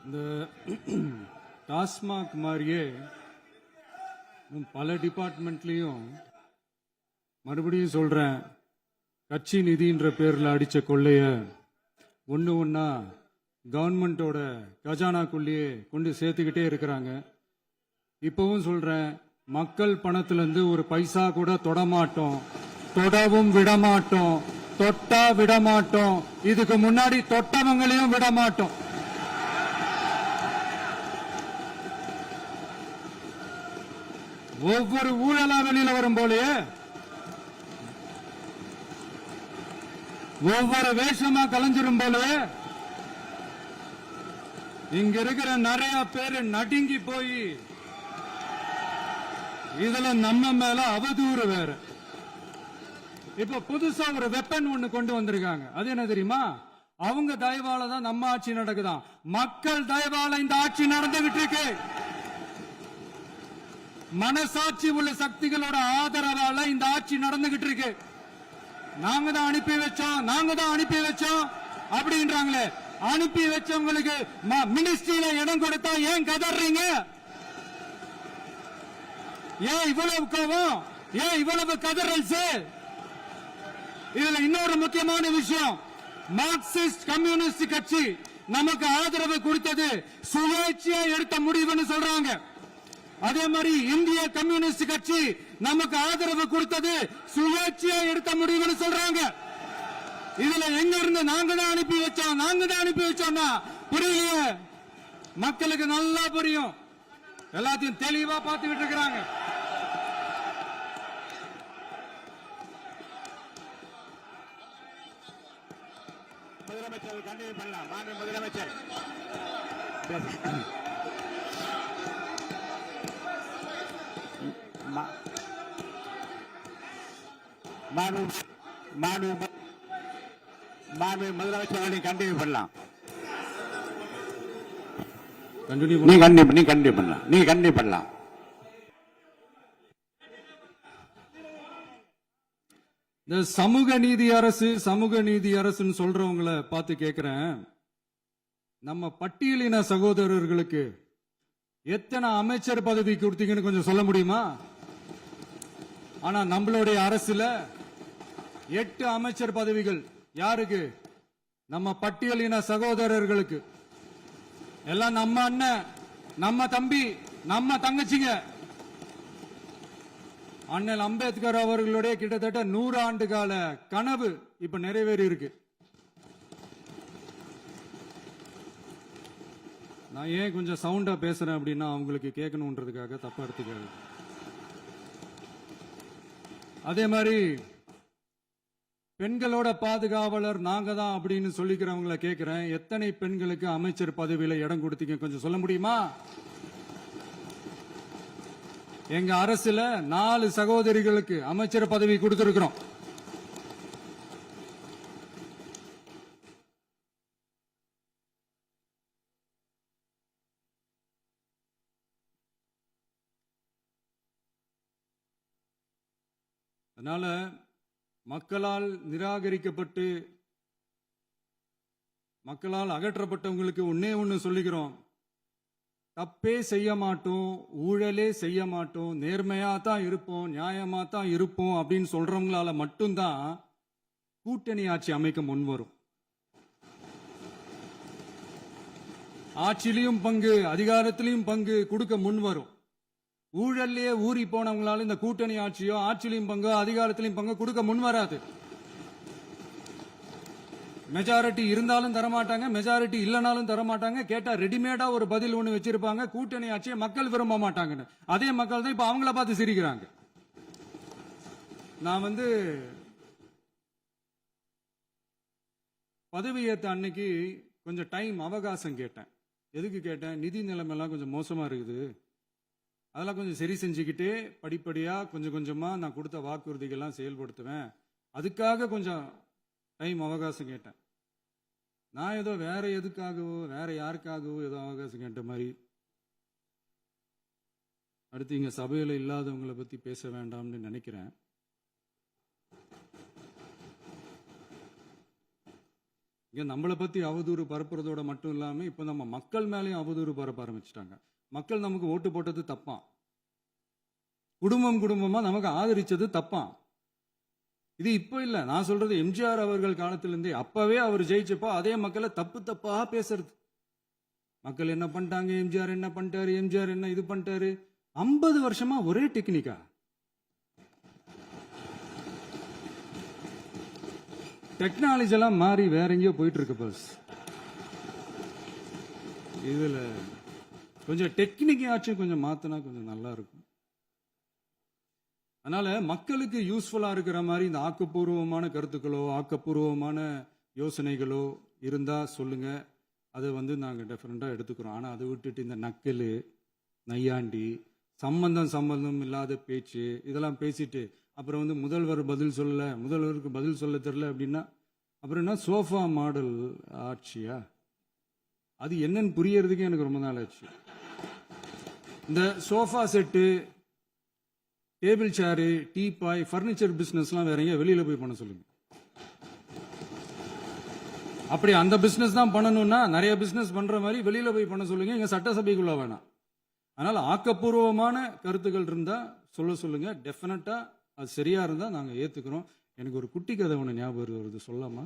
இந்த டாஸ்மாக் மாதிரியே பல டிபார்ட்மெண்ட்லயும் மறுபடியும் சொல்றேன், கட்சி நிதின்ற பேர்ல அடிச்ச கொள்ளைய ஒண்ணு ஒன்னா கவர்மெண்டோட கஜானாக்குள்ளேயே கொண்டு சேர்த்துக்கிட்டே இருக்கிறாங்க. இப்பவும் சொல்றேன், மக்கள் பணத்திலிருந்து ஒரு பைசா கூட தொடமாட்டோம், தொடவும் விடமாட்டோம், தொட்டா விடமாட்டோம், இதுக்கு முன்னாடி தொட்டவங்களையும் விடமாட்டோம். ஒவ்வொரு ஊழலா வெளியில வரும் போலே, ஒவ்வொரு வேஷமா கலைஞ்சிரும் போலே, இங்க இருக்கிற நிறைய பேரு நடுங்கி போய் இதுல நம்ம மேல அவதூறு வேற. இப்ப புதுசா ஒரு வெப்பன் ஒண்ணு கொண்டு வந்திருக்காங்க. அது என்ன தெரியுமா? அவங்க தயவால தான் நம்ம ஆட்சி நடக்குதான். மக்கள் தயவால இந்த ஆட்சி நடந்துகிட்டு இருக்கு. மனசாட்சி உள்ள சக்திகளோட ஆதரவால இந்த ஆட்சி நடந்துகிட்டு இருக்கு. நாங்க தான் அனுப்பி வச்சோம், நாங்க தான் அனுப்பி வச்சோம் அப்படின்றாங்களே. அனுப்பி வச்சவங்களுக்கு மினிஸ்ட்ரியில இடம் கொடுத்தா ஏன் கதறீங்க? ஏன் இவ்வளவு கோபம்? ஏன் இவ்வளவு கதறல்ஸ்? இதுல இன்னொரு முக்கியமான விஷயம், மார்க்சிஸ்ட் கம்யூனிஸ்ட் கட்சி நமக்கு ஆதரவு கொடுத்தது சுயேட்சையா எடுத்த முடிவுன்னு சொல்றாங்க. அதே மாதிரி இந்திய கம்யூனிஸ்ட் கட்சி நமக்கு ஆதரவு கொடுத்தது சுயேட்சையா எடுத்த முடிவுன்னு சொல்றாங்க. இதுல எங்க இருந்து நாங்க தான் அனுப்பி வச்சோம், நாங்க தான் அனுப்பி வச்சோம்னா புரியலையே. மக்களுக்கு நல்லா புரியும், எல்லாத்தையும் தெளிவா பார்த்துக்கிட்டு இருக்கிறாங்க. முதலமைச்சர் கண்டினியூ பண்ணலாம். மாண்பு முதலமைச்சர் முதலமைச்சர் கண்டினியூ பண்ணலாம். நீ கண்டினியூ பண்ணலாம். நீ கண்டினியூ பண்ணலாம். இந்த சமூக நீதி அரசு, சமூக நீதி அரசுன்னு சொல்றவங்களை பார்த்து கேட்கிறேன், நம்ம பட்டியலின சகோதரர்களுக்கு எத்தனை அமைச்சர் பதவி கொடுத்தீங்கன்னு கொஞ்சம் சொல்ல முடியுமா? ஆனா நம்மளுடைய அரசுல 8 அமைச்சர் பதவிகள் யாருக்கு? நம்ம பட்டியலின சகோதரர்களுக்கு. எல்லாம் நம்ம அண்ணன், நம்ம தம்பி, நம்ம தங்கச்சிங்க. அண்ணல் அம்பேத்கர் அவர்களுடைய கிட்டத்தட்ட 100 ஆண்டு கால கனவு இப்ப நிறைவேறி இருக்கு. நான் ஏன் கொஞ்சம் சவுண்டா பேசுறேன் அப்படின்னா அவங்களுக்கு கேட்கணுன்றதுக்காக, தப்பா எடுத்துக்காது. அதே மாதிரி பெண்களோட பாதுகாவலர் நாங்க தான் அப்படின்னு சொல்லிக்கிறவங்களை கேட்கிறேன், எத்தனை பெண்களுக்கு அமைச்சர் பதவியில இடம் கொடுத்தீங்க கொஞ்சம் சொல்ல முடியுமா? எங்க அரசுல 4 சகோதரிகளுக்கு அமைச்சர் பதவி கொடுத்திருக்கிறோம். அதனால மக்களால் நிராகரிக்கப்பட்டு மக்களால் அகற்றப்பட்டவங்களுக்கு ஒன்னே ஒன்னு சொல்லிக்கிறோம், தப்பே செய்ய மாட்டோம், ஊழலே செய்ய மாட்டோம், நேர்மையா தான் இருப்போம், நியாயமா தான் இருப்போம் அப்படின்னு சொல்றவங்களால மட்டும்தான் கூட்டணி ஆட்சி அமைக்க முன்வரும். ஆட்சியிலையும் பங்கு, அதிகாரத்திலையும் பங்கு கொடுக்க முன்வரும். ஊழல்லையே ஊறி போனவங்களால இந்த கூட்டணி ஆட்சியோ, ஆட்சியிலையும் பங்கு, அதிகாரத்திலையும் பங்கு கொடுக்க முன்வராது. மெஜாரிட்டி இருந்தாலும் தரமாட்டாங்க, மெஜாரிட்டி இல்லைனாலும் தரமாட்டாங்க. கேட்டா ரெடிமேடா ஒரு பதில் ஒண்ணு வச்சிருப்பாங்க, கூட்டணி ஆட்சியை மக்கள் விரும்ப மாட்டாங்கன்னு. அதே மக்கள் தான் இப்ப அவங்கள பார்த்து சிரிக்கிறாங்க. நான் பதவி ஏத்த அன்னைக்கு கொஞ்சம் டைம் அவகாசம் கேட்டேன். எதுக்கு கேட்டேன்? நிதி நிலைமை எல்லாம் கொஞ்சம் மோசமா இருக்குது, அதெல்லாம் கொஞ்சம் சரி செஞ்சுக்கிட்டு படிப்படியா கொஞ்சம் கொஞ்சமா நான் கொடுத்த வாக்குறுதிகள்லாம் செயல்படுத்துவேன், அதுக்காக கொஞ்சம் டைம் அவகாசம் கேட்டேன். நான் ஏதோ வேற எதுக்காகவோ வேற யாருக்காகவோ ஏதோ அவகாசம் கேட்ட மாதிரி. அடுத்து இங்க சபையில இல்லாதவங்களை பத்தி பேச வேண்டாம்னு நினைக்கிறேன். இங்க நம்மளை பத்தி அவதூறு பரப்புறதோட மட்டும் இல்லாம இப்ப நம்ம மக்கள் மேலயும் அவதூறு பரப்ப ஆரம்பிச்சிட்டாங்க. மக்கள் நமக்கு ஓட்டு போட்டது தப்பா, குடும்பம் குடும்பமா நமக்கு ஆதரிச்சது தப்பா. இது இப்ப இல்ல, நான் சொல்றது எம்ஜிஆர் அவர்கள் காலத்திலிருந்தே. அப்பவே அவர் ஜெயிச்சப்போ அதே மக்களை தப்பு தப்பா பேசுறது. மக்கள் என்ன பண்ணிட்டாங்க, எம்ஜிஆர் என்ன பண்ணிட்டாரு, எம்ஜிஆர் என்ன இது பண்ணிட்டாரு. 50 வருஷமா ஒரே டெக்னிக்கா. டெக்னாலஜி எல்லாம் மாறி வேற எங்கேயோ போயிட்டு இருக்கு பஸ். இதுல கொஞ்சம் டெக்னிக்காச்சும் கொஞ்சம் மாத்தினா கொஞ்சம் நல்லா இருக்கும். அதனால மக்களுக்கு யூஸ்ஃபுல்லா இருக்கிற மாதிரி இந்த ஆக்கப்பூர்வமான கருத்துக்களோ ஆக்கப்பூர்வமான யோசனைகளோ இருந்தா சொல்லுங்க. அதை நாங்க டெஃபரெண்டா எடுத்துக்கிறோம். ஆனா அதை விட்டுட்டு இந்த நக்கல், நையாண்டி, சம்பந்தம் இல்லாத பேச்சு இதெல்லாம் பேசிட்டு அப்புறம் முதல்வர் பதில் சொல்லல, முதல்வருக்கு பதில் சொல்ல தெரியல அப்படின்னா அப்புறம் என்ன சோஃபா மாடல் ஆட்சியா? அது என்னன்னு புரியறதுக்கு எனக்கு ரொம்ப நாள் ஆச்சு. இந்த sofa set, table chair, teapoy, furniture பிசினஸ்லாம் வேற எங்க வெளியில போய் பண்ண சொல்லுங்க. அப்படி அந்த பிசினஸ் தான் பண்ணணும்னா நிறைய பிசினஸ் பண்ற மாதிரி வெளியில போய் பண்ண சொல்லுங்க, இங்க சட்டசபைக்குள்ள வேணாம். அதனால ஆக்கப்பூர்வமான கருத்துக்கள் இருந்தா சொல்லுங்க. டெஃபினட்டா அது சரியா இருந்தா நாங்க ஏத்துக்கிறோம். எனக்கு ஒரு குட்டி கதை ஒண்ணு ஞாபகம் வருது, சொல்லாமா?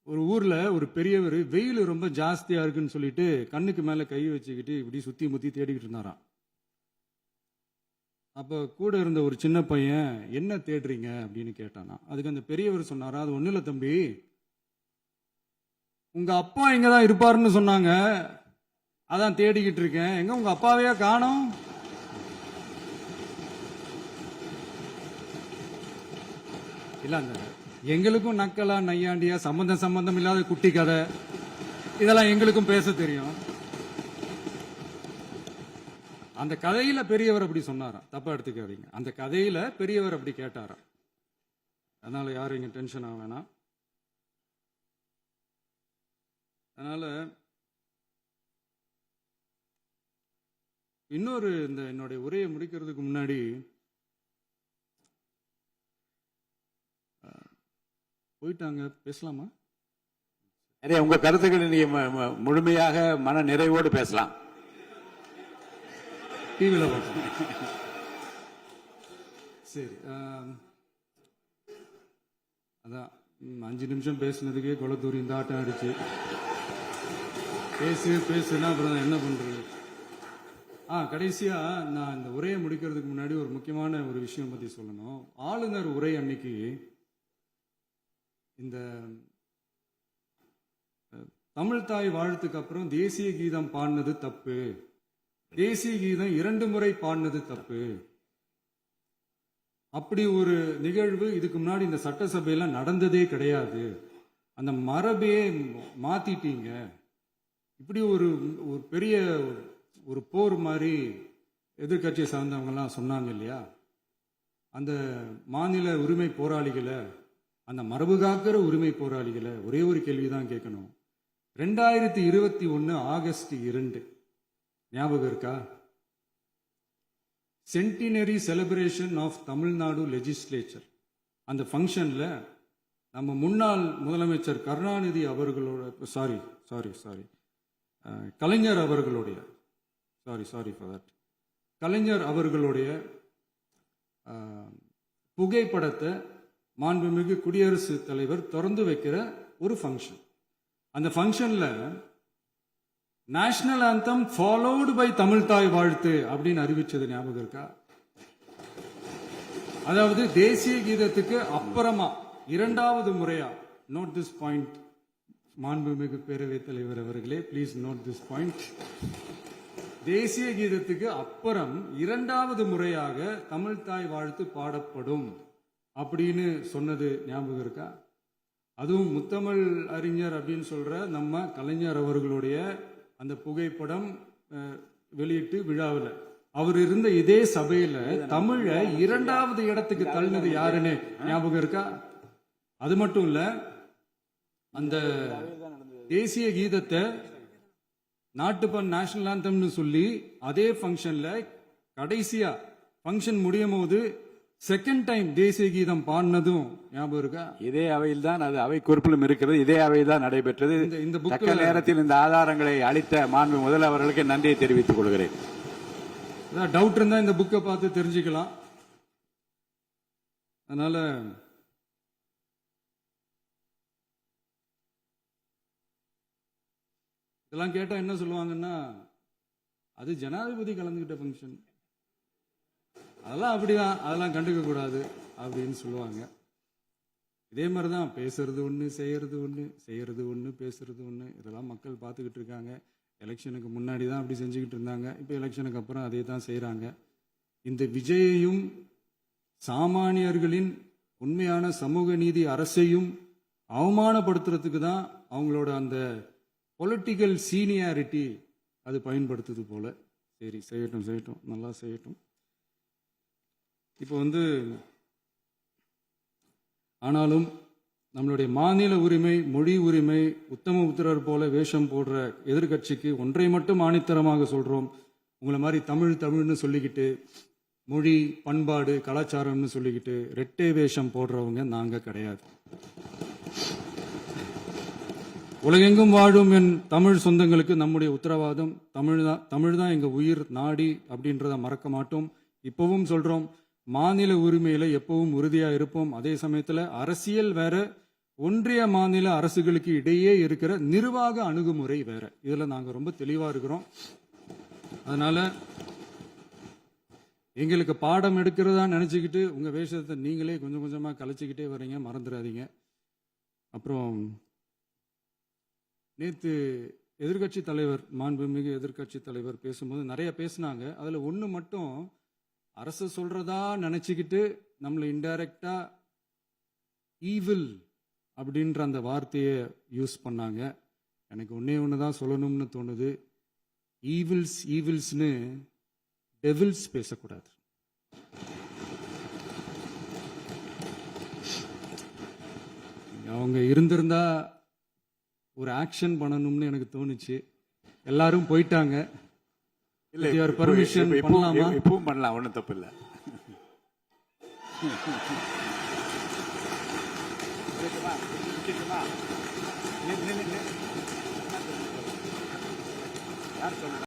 ஒரு ஊர்ல ஒரு பெரியவர் வெயில் ரொம்ப ஜாஸ்தியா இருக்குன்னு சொல்லிட்டு கண்ணுக்கு மேல கை வச்சுக்கிட்டு இப்படி சுத்தி முத்தி தேடிக்கிட்டு இருந்தாராம். அப்ப கூட இருந்த ஒரு சின்ன பையன் என்ன தேடுறீங்க அப்படின்னு கேட்டானா. அதுக்கு அந்த பெரியவர் சொன்னாரா, அது ஒண்ணு இல்ல தம்பி, உங்க அப்பா இங்கதான் இருப்பாருன்னு சொன்னாங்க, அதான் தேடிக்கிட்டு இருக்கேன். எங்க உங்க அப்பாவையா காணோம்? இல்லங்க, எங்களுக்கும் நக்கலா நையாண்டியா சம்பந்தம் இல்லாத குட்டி கதை இதெல்லாம் எங்களுக்கும் பேச தெரியும். அந்த கதையில பெரியவர் அப்படி சொன்னாராம், தப்பா எடுத்துக்காதீங்க. அந்த கதையில பெரியவர் அப்படி கேட்டாராம். அதனால யாரும் இங்க டென்ஷன் ஆக வேணாம். அதனால இன்னொரு இந்த என்னுடைய உரையை முடிக்கிறதுக்கு முன்னாடி போயிட்டாங்க, பேசலாமா? நிறைய உங்க கருத்துக்களை நீங்க முழுமையாக மன நிறைவோடு பேசலாம். டிவியில் பார்க்கலாம். சரி, அதான் 5 நிமிஷம் பேசுனதுக்கே கொளத்தூரி இந்த ஆட்டம் அடிச்சு பேசுனா அப்புறம் என்ன பண்றது? கடைசியா நான் இந்த உரையை முடிக்கிறதுக்கு முன்னாடி ஒரு முக்கியமான ஒரு விஷயம் பத்தி சொல்லணும். ஆளுநர் உரை அன்னைக்கு இந்த தமிழ் தாய் வாழ்த்துக்கு அப்புறம் தேசிய கீதம் பாடினது தப்பு, தேசிய கீதம் 2 முறை பாடினது தப்பு, அப்படி ஒரு நிகழ்வு இதுக்கு முன்னாடி இந்த சட்டசபையில நடந்ததே கிடையாது, அந்த மரபையே மாத்திட்டீங்க, இப்படி ஒரு பெரிய ஒரு போர் மாதிரி எதிர்கட்சியை சார்ந்தவங்க எல்லாம் சொன்னாங்க இல்லையா? அந்த மாநில உரிமை போராளிகளை, அந்த மரபு காக்கிற உரிமை போராளிகளை ஒரே ஒரு கேள்விதான் கேட்கணும். 2021 ஆகஸ்ட் 2 ஞாபகம் இருக்கா? Centenary celebration of Tamil Nadu legislature. அந்த ஃபங்க்ஷன்ல நம்ம முன்னாள் முதலமைச்சர் கருணாநிதி அவர்களோட கலைஞர் அவர்களுடைய கலைஞர் அவர்களுடைய புகைப்படத்தை மாண்புமிகு குடியரசுத் தலைவர் திறந்து வைக்கிற ஒரு ஃபங்க்ஷன். அந்த ஃபங்க்ஷன்ல national anthem followed by Tamil தாய் வாழ்த்து அப்படின்னு அறிவிச்சது ஞாபகம் இருக்கா? அதாவது தேசிய கீதத்துக்கு அப்புறமா 2வது முறையா, நோட் திஸ் பாயிண்ட் மாண்புமிகு பேரவைத் தலைவர் அவர்களே, பிளீஸ் நோட் திஸ் பாயிண்ட். தேசிய கீதத்துக்கு அப்புறம் 2வது முறையாக தமிழ் தாய் வாழ்த்து பாடப்படும் அப்படின்னு சொன்னது ஞாபகம் இருக்கா? அதுவும் முத்தமிழ் அறிஞர் அப்படின்னு சொல்ற நம்ம கலைஞர் அவர்களுடைய அந்த புகைப்படம் வெளியிட்டு விழாவில் அவர் இருந்த இதே சபையில தமிழ 2வது இடத்துக்கு தள்ளினது யாருன்னு ஞாபகம் இருக்கா? அது மட்டும் இல்ல, அந்த தேசிய கீதத்தை நாட்டுப்பண் நேஷனல் ஆந்தம்னு சொல்லி அதே ஃபங்க்ஷன்ல கடைசியா ஃபங்க்ஷன் முடியும் போது செகண்ட் டைம் தேசிய கீதம் பாடினதும் ஞாபகம் இருக்கா? இதே அவையில் தான் அது அவை குறிப்பிலும் இருக்கிறது. இதே அவையில் தான் நடைபெற்றது. இந்த தக்க நேரத்தில் இந்த ஆதாரங்களை அளித்த மாண்பு முதல் அவர்களுக்கு நன்றியை தெரிவித்துக் கொள்கிறேன். டவுட் இருந்தா இந்த புக்கை பார்த்து தெரிஞ்சுக்கலாம். அதனால இதெல்லாம் கேட்டா என்ன சொல்லுவாங்கன்னா, அது ஜனாதிபதி கலந்துகிட்ட ஃபங்க்ஷன், அதெல்லாம் அப்படிதான், அதெல்லாம் கண்டுக்க கூடாது அப்படின்னு சொல்லுவாங்க. இதே மாதிரிதான் பேசுறது ஒண்ணு, செய்யறது ஒண்ணு, செய்யறது ஒண்ணு, பேசுறது ஒண்ணு. இதெல்லாம் மக்கள் பார்த்துக்கிட்டு இருக்காங்க. எலெக்ஷனுக்கு முன்னாடி தான் அப்படி செஞ்சுக்கிட்டு இருந்தாங்க. இப்போ எலெக்ஷனுக்கு அப்புறம் அதே தான் செய்யறாங்க. இந்த விஜயையும் சாமானியர்களின் உண்மையான சமூக நீதி அரசையும் அவமானப்படுத்துறதுக்கு தான் அவங்களோட அந்த பொலிட்டிக்கல் சீனியாரிட்டி அது பயன்படுத்துது போல. சரி, செய்யட்டும் செய்யட்டும், நல்லா செய்யட்டும். இப்போ ஆனாலும் நம்மளுடைய மாநில உரிமை, மொழி உரிமை, உத்தம உத்தரர் போல வேஷம் போடுற எதிர்கட்சிக்கு ஒன்றை மட்டும் ஆணித்தரமாக சொல்றோம். உங்களை மாதிரி தமிழ்னு சொல்லிக்கிட்டு, மொழி, பண்பாடு, கலாச்சாரம்னு சொல்லிக்கிட்டு ரெட்டை வேஷம் போடுறவங்க நாங்க கிடையாது. உலகெங்கும் வாழும் என் தமிழ் சொந்தங்களுக்கு நம்முடைய உத்தரவாதம் தமிழ் தான் எங்க உயிர் நாடி அப்படின்றத மறக்க மாட்டோம். இப்பவும் சொல்றோம், மாநில உரிமையில எப்பவும் உறுதியா இருப்போம். அதே சமயத்துல அரசியல் வேற, ஒன்றிய மாநில அரசுகளுக்கு இடையே இருக்கிற நிர்வாக அணுகுமுறை வேற. இதுல நாங்க ரொம்ப தெளிவா இருக்கிறோம். அதனால எங்களுக்கு பாடம் எடுக்கிறதா நினைச்சுக்கிட்டு உங்க வேஷத்தை நீங்களே கொஞ்சம் கொஞ்சமா கலைச்சிக்கிட்டே வர்றீங்க, மறந்துடாதீங்க. அப்புறம் நேத்து எதிர்கட்சி தலைவர், மாண்புமிகு எதிர்கட்சி தலைவர் பேசும்போது நிறைய பேசினாங்க. அதுல ஒண்ணு மட்டும் அரசு சொல்றதா நினைச்சுக்கிட்டு நம்மளை இன்டைரக்டா ஈவில் அப்படின்ற அந்த வார்த்தையை யூஸ் பண்ணாங்க. எனக்கு ஒன்னே ஒண்ணுதான் சொல்லணும்னு தோணுது. ஈவில்ஸ்னு டெவில்ஸ் பேசக்கூடாது. அவங்க இருந்திருந்தா ஒரு ஆக்ஷன் பண்ணணும்னு எனக்கு தோணுச்சு. எல்லாரும் போயிட்டாங்க. இல்ல, பர்மிஷன் பண்ணலாமா? இப்பவும் பண்ணலாம், ஒன்றும் தப்பு இல்லை. யார் சொல்ற?